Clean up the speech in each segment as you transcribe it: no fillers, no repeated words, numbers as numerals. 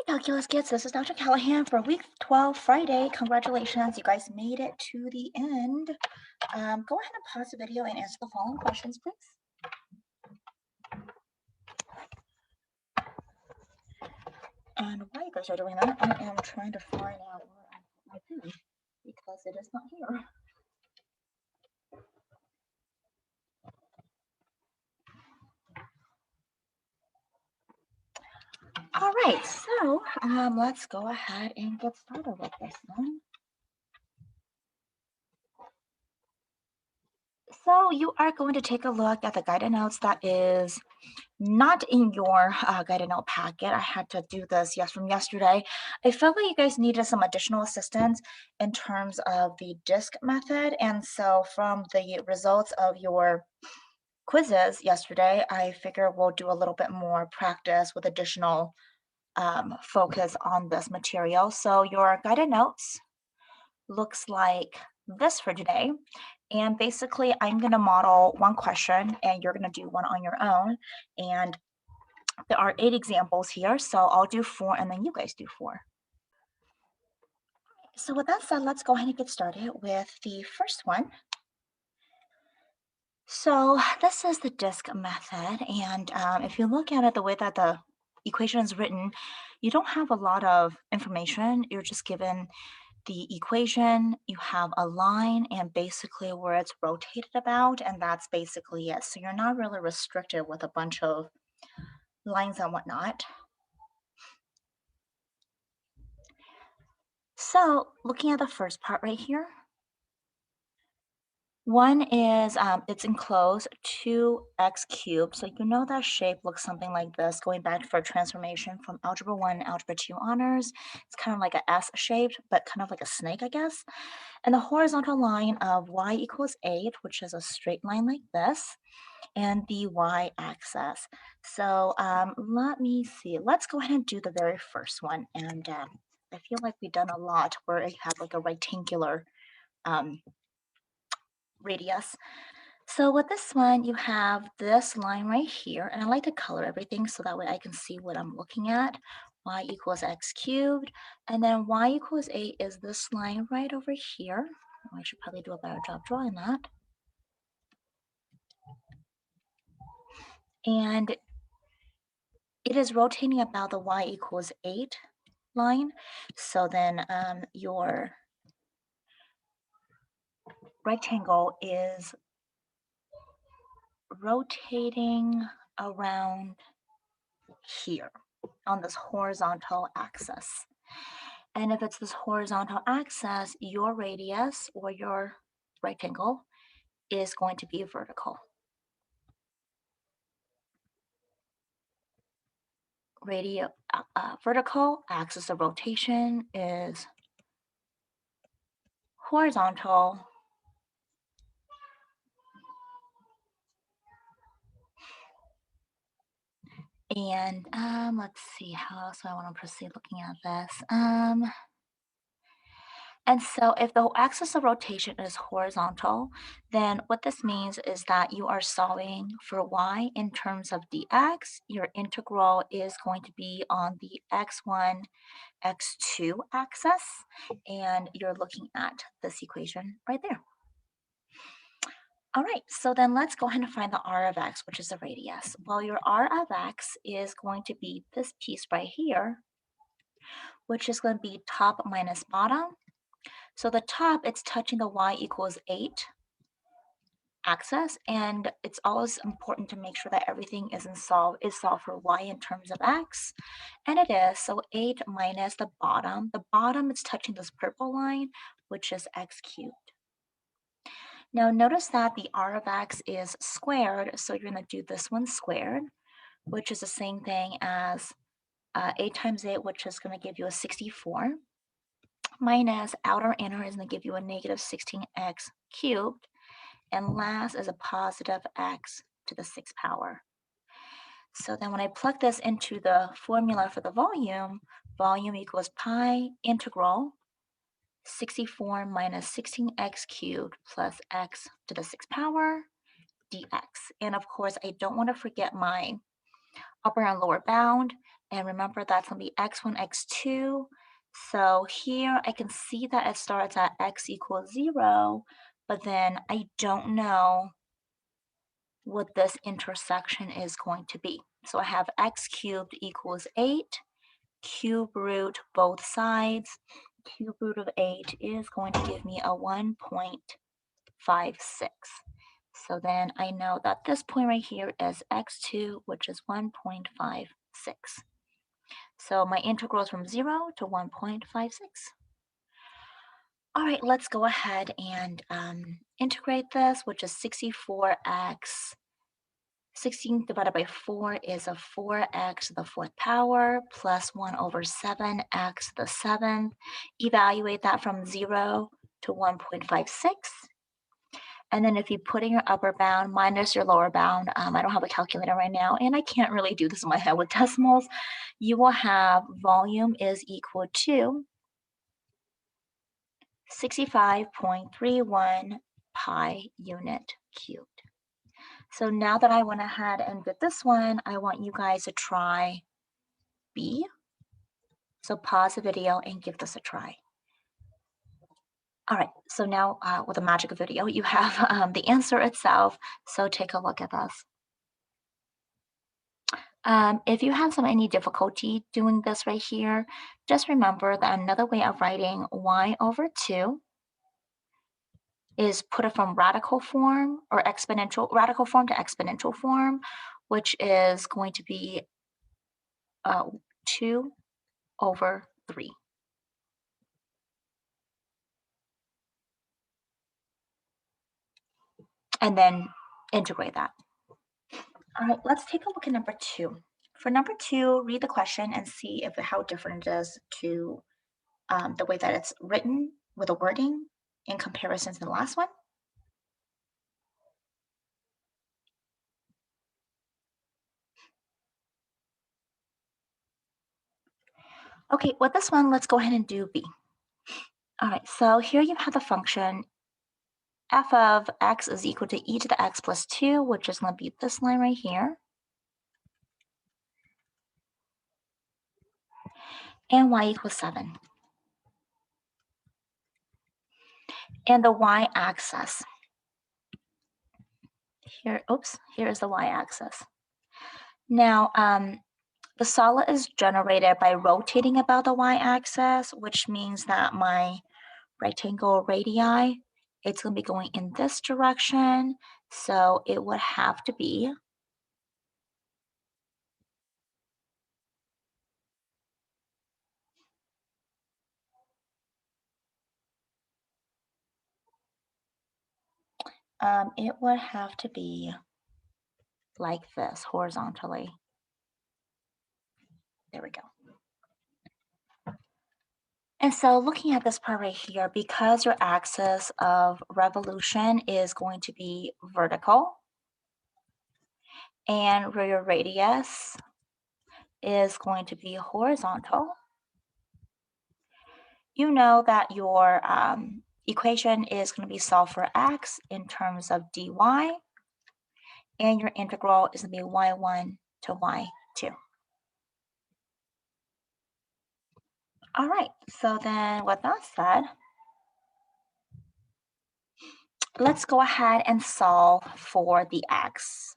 Calculus kids, this is Dr. Callahan for week 12 Friday. Congratulations, you guys made it to the end. Go ahead and pause the video and answer the following questions, please. And while you guys are doing that, I am trying to find out where I put my pen because it is not here. All right, so let's go ahead and get started with this one. So you are going to take a look at the guided notes that is not in your guided note packet. I had to do this from yesterday. I felt like you guys needed some additional assistance in terms of the DISC method. And so from the results of your quizzes yesterday, I figure we'll do a little bit more practice with additional focus on this material. So your guided notes looks like this for today. And basically, I'm going to model one question and you're going to do one on your own. And there are 8 examples here, so I'll do 4 and then you guys do 4. So with that said, let's go ahead and get started with the first one. So this is the DISC method, and if you look at it the way that the equation is written, you don't have a lot of information. You're just given the equation, you have a line and basically where it's rotated about, and that's basically it. So you're not really restricted with a bunch of lines and whatnot. So looking at the first part right here, one is it's enclosed 2x cubed. So you know that shape looks something like this, going back for transformation from Algebra 1 and Algebra 2 honors. It's kind of like a S shaped, but kind of like a snake, I guess. And the horizontal line of y equals 8, which is a straight line like this, and the y-axis. So let me see. Let's go ahead and do the very first one. And I feel like we've done a lot where you have like a rectangular radius. So with this one, you have this line right here, and I like to color everything so that way I can see what I'm looking at. Y equals x cubed, and then y equals 8 is this line right over here. Oh, I should probably do a better job drawing that. And it is rotating about the y equals 8 line. So then your rectangle is rotating around here on this horizontal axis. And if it's this horizontal axis, your radius or your rectangle is going to be vertical. Vertical axis of rotation is horizontal. And let's see, how else do I want to proceed looking at this? And so if the axis of rotation is horizontal, then what this means is that you are solving for y in terms of dx. Your integral is going to be on the x1, x2 axis, and you're looking at this equation right there. All right, so then let's go ahead and find the r of x, which is the radius. Well, your r of x is going to be this piece right here, which is going to be top minus bottom. So the top, it's touching the y equals 8 axis, and it's always important to make sure that everything is solved for y in terms of x, and it is. So 8 minus the bottom. The bottom is touching this purple line, which is x cubed. Now notice that the r of x is squared, so you're going to do this one squared, which is the same thing as 8 times 8, which is going to give you a 64, minus outer inner is going to give you a negative 16x cubed, and last is a positive x to the 6th power. So then when I plug this into the formula for the volume equals pi integral 64 minus 16x cubed plus x to the 6th power dx. And of course, I don't want to forget my upper and lower bound. And remember, that's going to be x1, x2. So here I can see that it starts at x equals 0, but then I don't know what this intersection is going to be. So I have x cubed equals 8, cube root both sides. Cube root of 8 is going to give me a 1.56. So then I know that this point right here is x2, which is 1.56. So my integral is from 0 to 1.56. All right, let's go ahead and integrate this, which is 64x. 16 divided by 4 is a 4x to the 4th power plus 1 over 7x to the 7th. Evaluate that from 0 to 1.56. And then if you put in your upper bound minus your lower bound, I don't have a calculator right now, and I can't really do this in my head with decimals, you will have volume is equal to 65.31 pi unit cubed. So now that I went ahead and did this one, I want you guys to try B. So pause the video and give this a try. All right, so now with the magic of video, you have the answer itself. So take a look at this. If you have any difficulty doing this right here, just remember that another way of writing y over 2 is put it from radical form or radical form to exponential form, which is going to be 2 over 3. And then integrate that. All right, let's take a look at number 2. For number 2, read the question and see how different it is to the way that it's written with the wording in comparison to the last one. Okay, with this one, let's go ahead and do B. All right, so here you have the function f of x is equal to e to the x plus 2, which is going to be this line right here, and y equals 7. And the y-axis. Here is the y-axis. Now, the solid is generated by rotating about the y-axis, which means that my rectangle radii, it's going to be going in this direction. So it would have to be like this horizontally. There we go. And so looking at this part right here, because your axis of revolution is going to be vertical and your radius is going to be horizontal, you know that your equation is going to be solved for x in terms of dy, and your integral is going to be y1 to y2. All right, so then with that said, let's go ahead and solve for the x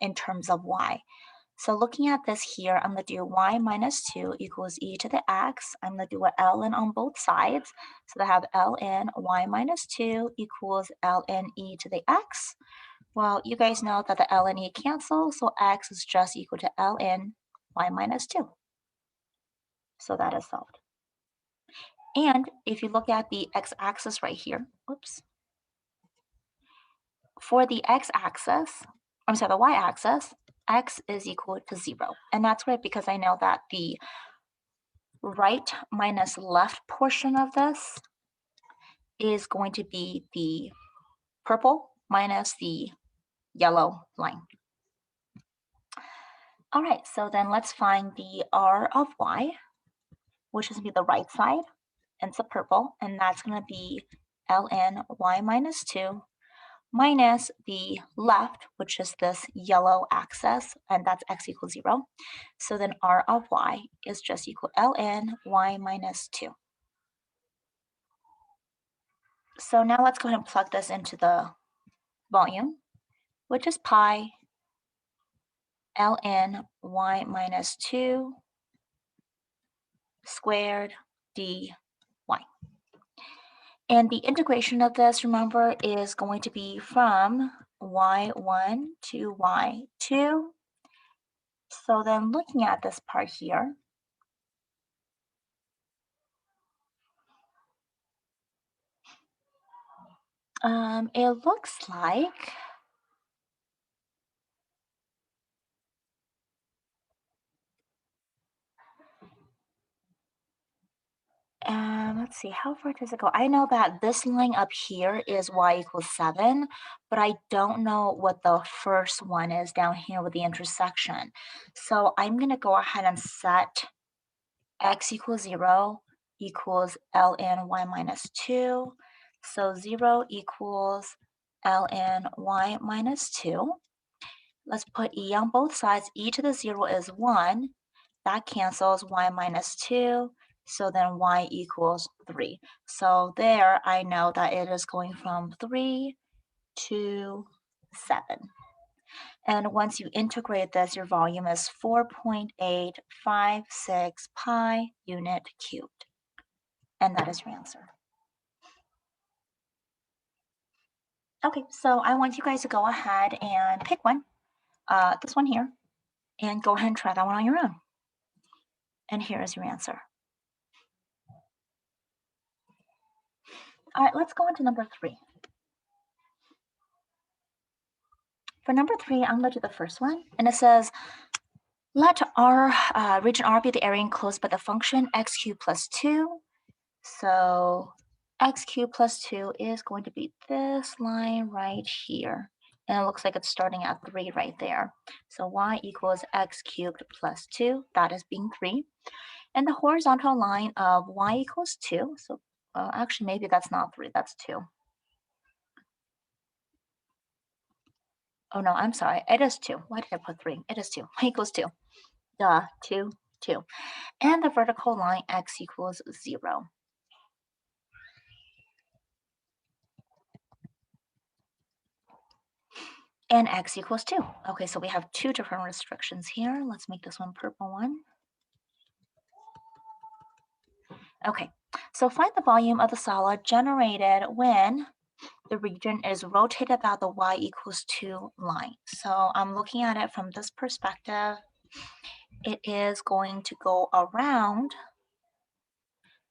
in terms of y. So looking at this here, I'm going to do y minus 2 equals e to the x. I'm going to do an ln on both sides. So I have ln y minus 2 equals ln e to the x. Well, you guys know that the ln e cancel, so x is just equal to ln y minus 2. So that is solved. And if you look at the x-axis right here, for the x-axis, the y-axis, x is equal to 0. And that's right, because I know that the right minus left portion of this is going to be the purple minus the yellow line. All right, so then let's find the r of y, which is going to be the right side, and it's the purple, and that's going to be ln y minus 2 minus the left, which is this yellow axis, and that's x equals 0. So then r of y is just equal ln y minus 2. So now let's go ahead and plug this into the volume, which is pi ln y minus 2 squared dy. And the integration of this, remember, is going to be from y1 to y2. So then looking at this part here, it looks like let's see, how far does it go? I know that this line up here is y equals 7, but I don't know what the first one is down here with the intersection. So I'm going to go ahead and set x equals 0 equals ln y minus 2. So 0 equals ln y minus 2. Let's put e on both sides. E to the 0 is 1. That cancels y minus 2. So then y equals 3. So there I know that it is going from 3 to 7. And once you integrate this, your volume is 4.856 pi unit cubed. And that is your answer. Okay, so I want you guys to go ahead and pick one, this one here, and go ahead and try that one on your own. And here is your answer. All right, let's go on to number 3. For number 3, I'm going to do the first one, and it says, let R, region R be the area enclosed by the function x cubed plus 2. So x cubed plus 2 is going to be this line right here. And it looks like it's starting at 3 right there. So y equals x cubed plus 2, that is being 3. And the horizontal line of y equals 2, so actually maybe that's not 3, that's 2. Oh no, I'm sorry, it is 2. Why did I put 3? It is 2, y equals 2. Duh, 2, 2. And the vertical line x equals 0. And x equals 2. Okay, so we have 2 different restrictions here. Let's make this one purple one. Okay, so find the volume of the solid generated when the region is rotated about the y equals 2 line. So I'm looking at it from this perspective. It is going to go around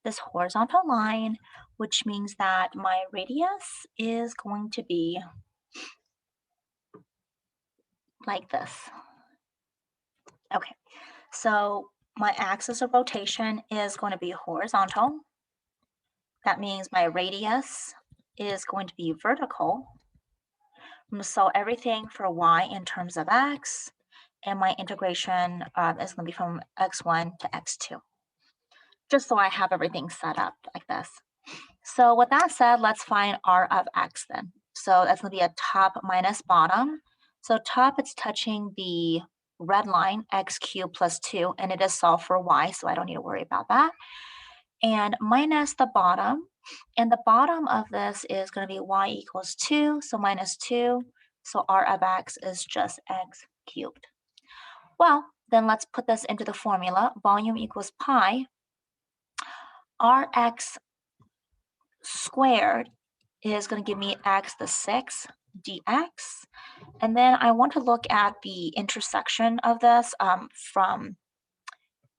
this horizontal line, which means that my radius is going to be like this. Okay, so my axis of rotation is going to be horizontal. That means my radius is going to be vertical. So everything for y in terms of x, and my integration is going to be from x1 to x2. Just so I have everything set up like this. So with that said, let's find r of x then. So that's going to be a top minus bottom. So top, it's touching the red line, x cubed plus 2, and it is solved for y, so I don't need to worry about that. And minus the bottom, and the bottom of this is going to be y equals 2, so minus 2. So r of x is just x cubed. Well, then let's put this into the formula. Volume equals pi rx squared is going to give me x the 6 dx. And then I want to look at the intersection of this from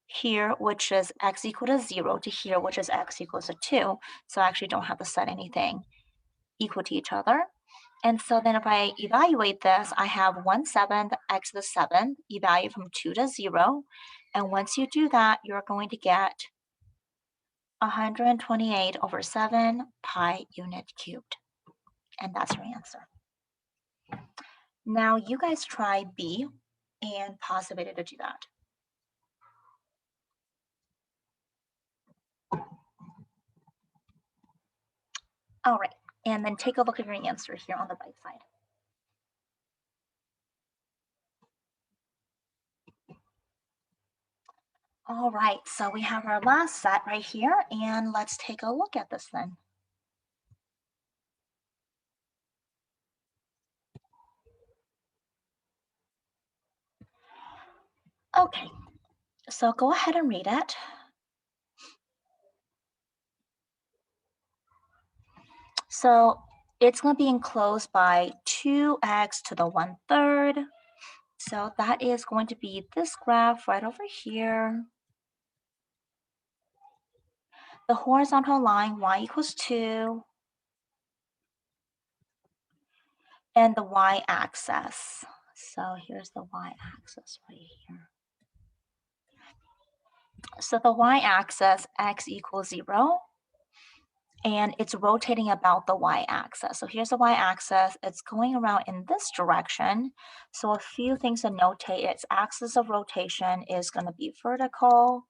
here, which is x equal to 0, to here, which is x equals to 2. So I actually don't have to set anything equal to each other. And so then if I evaluate this, I have 1/7 x to the 7th, evaluate from 2 to 0. And once you do that, you're going to get 128 over 7 pi unit cubed. And that's your answer. Now you guys try B and pause the video to do that. All right, And then take a look at your answer here on the right side. All right, so we have our last set right here, and let's take a look at this then. Okay, so go ahead and read it. So it's going to be enclosed by 2x to the 1/3. So that is going to be this graph right over here. The horizontal line, y equals 2, and the y-axis. So here's the y-axis right here. So the y-axis, x equals 0, and it's rotating about the y-axis. So here's the y-axis, it's going around in this direction. So a few things to notate, its axis of rotation is going to be vertical,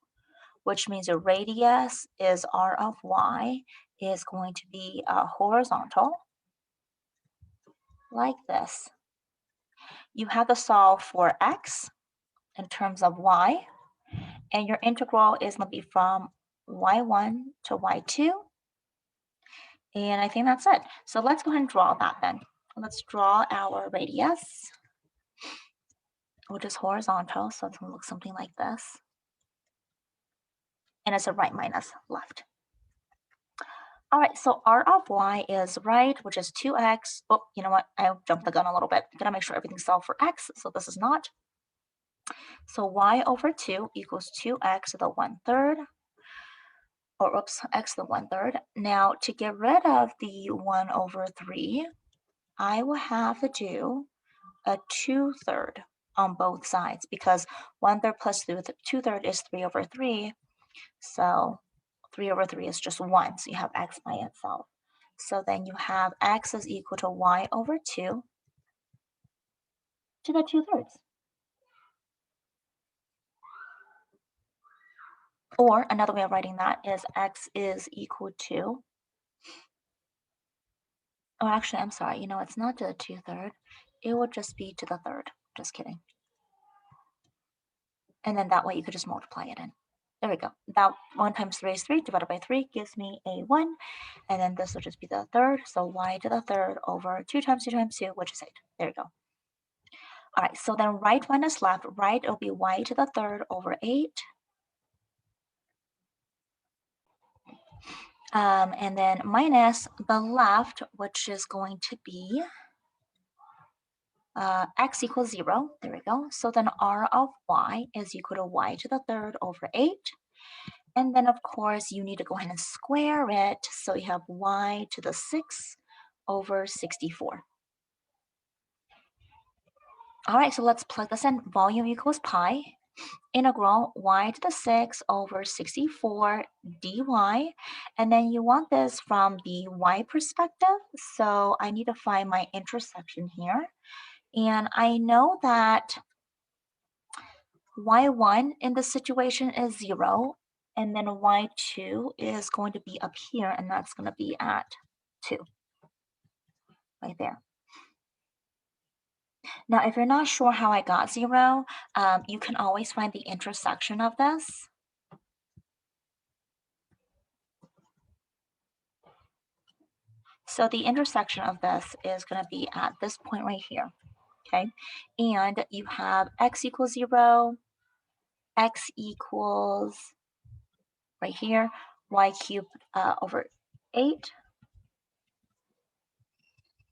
which means the radius is r of y is going to be horizontal, like this. You have to solve for x in terms of y, and your integral is going to be from y1 to y2. And I think that's it. So let's go ahead and draw that then. Let's draw our radius, which is horizontal. So it's going to look something like this. And it's a right minus left. All right, so r of y is right, which is 2x. Oh, you know what? I jumped the gun a little bit. I'm gonna make sure everything's solved for x, so this is not. So y over 2 equals 2x to the 1/3, or oops, x to the 1/3. Now, to get rid of the 1 over 3, I will have to do a 2/3 on both sides, because 1/3 plus 2/3 is 3 over 3. So 3 over 3 is just 1, so you have x by itself. So then you have x is equal to y over 2 to the 2/3. Or another way of writing that is x is equal to, oh, actually, I'm sorry, it's not to the 2/3. It would just be to the third. Just kidding. And then that way you could just multiply it in. There we go. That 1 times 3 is 3 divided by 3 gives me a 1. And then this will just be the third. So y to the third over 2 times 2 times 2, which is 8. There you go. All right, so then right minus left. Right will be y to the third over 8. And then minus the left, which is going to be x equals 0. There we go. So then r of y is equal to y to the third over 8. And then, of course, you need to go ahead and square it. So you have y to the 6 over 64. All right, so let's plug this in. Volume equals pi. Integral y to the 6 over 64 dy. And then you want this from the y perspective. So I need to find my intersection here. And I know that y1 in this situation is 0. And then y2 is going to be up here, and that's going to be at 2, right there. Now, if you're not sure how I got 0, you can always find the intersection of this. So the intersection of this is going to be at this point right here, okay? And you have x equals 0, x equals right here, y cubed over 8.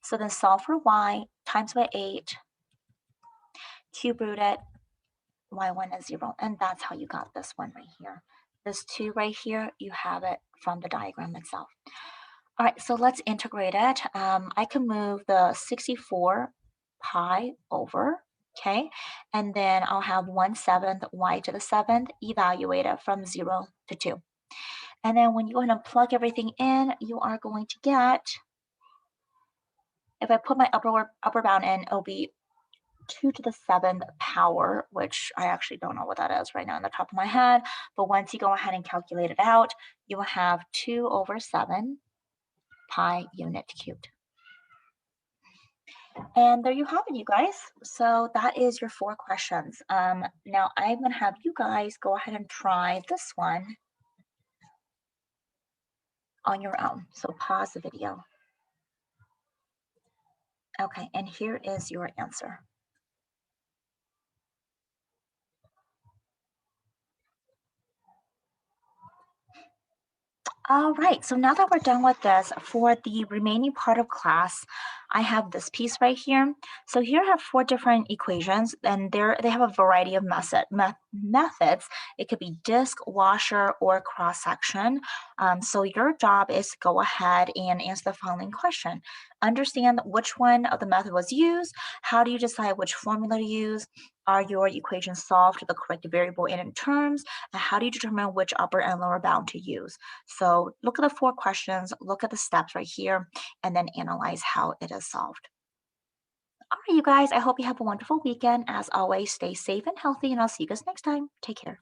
So then solve for y times by 8, cube root it, y1 is 0. And that's how you got this one right here. This 2 right here, you have it from the diagram itself. All right, so let's integrate it. I can move the 64 pi over, okay? And then I'll have 1/7 y to the 7th, evaluate it from 0 to 2. And then when you go ahead and plug everything in, you are going to get, if I put my upper bound in, it'll be 2 to the 7th power, which I actually don't know what that is right now on the top of my head. But once you go ahead and calculate it out, you will have 2 over 7 pi unit cubed. And there you have it, you guys. So that is your 4 questions. Now I'm gonna have you guys go ahead and try this one on your own. So pause the video. Okay, and here is your answer. All right, so now that we're done with this, for the remaining part of class, I have this piece right here. So here I have 4 different equations, and they have a variety of methods. It could be disk, washer, or cross-section. So your job is to go ahead and answer the following question. Understand which one of the method was used. How do you decide which formula to use? Are your equations solved to the correct variable in terms? And how do you determine which upper and lower bound to use? So look at the 4 questions, look at the steps right here, and then analyze how it is solved. All right, you guys, I hope you have a wonderful weekend. As always, stay safe and healthy, and I'll see you guys next time. Take care.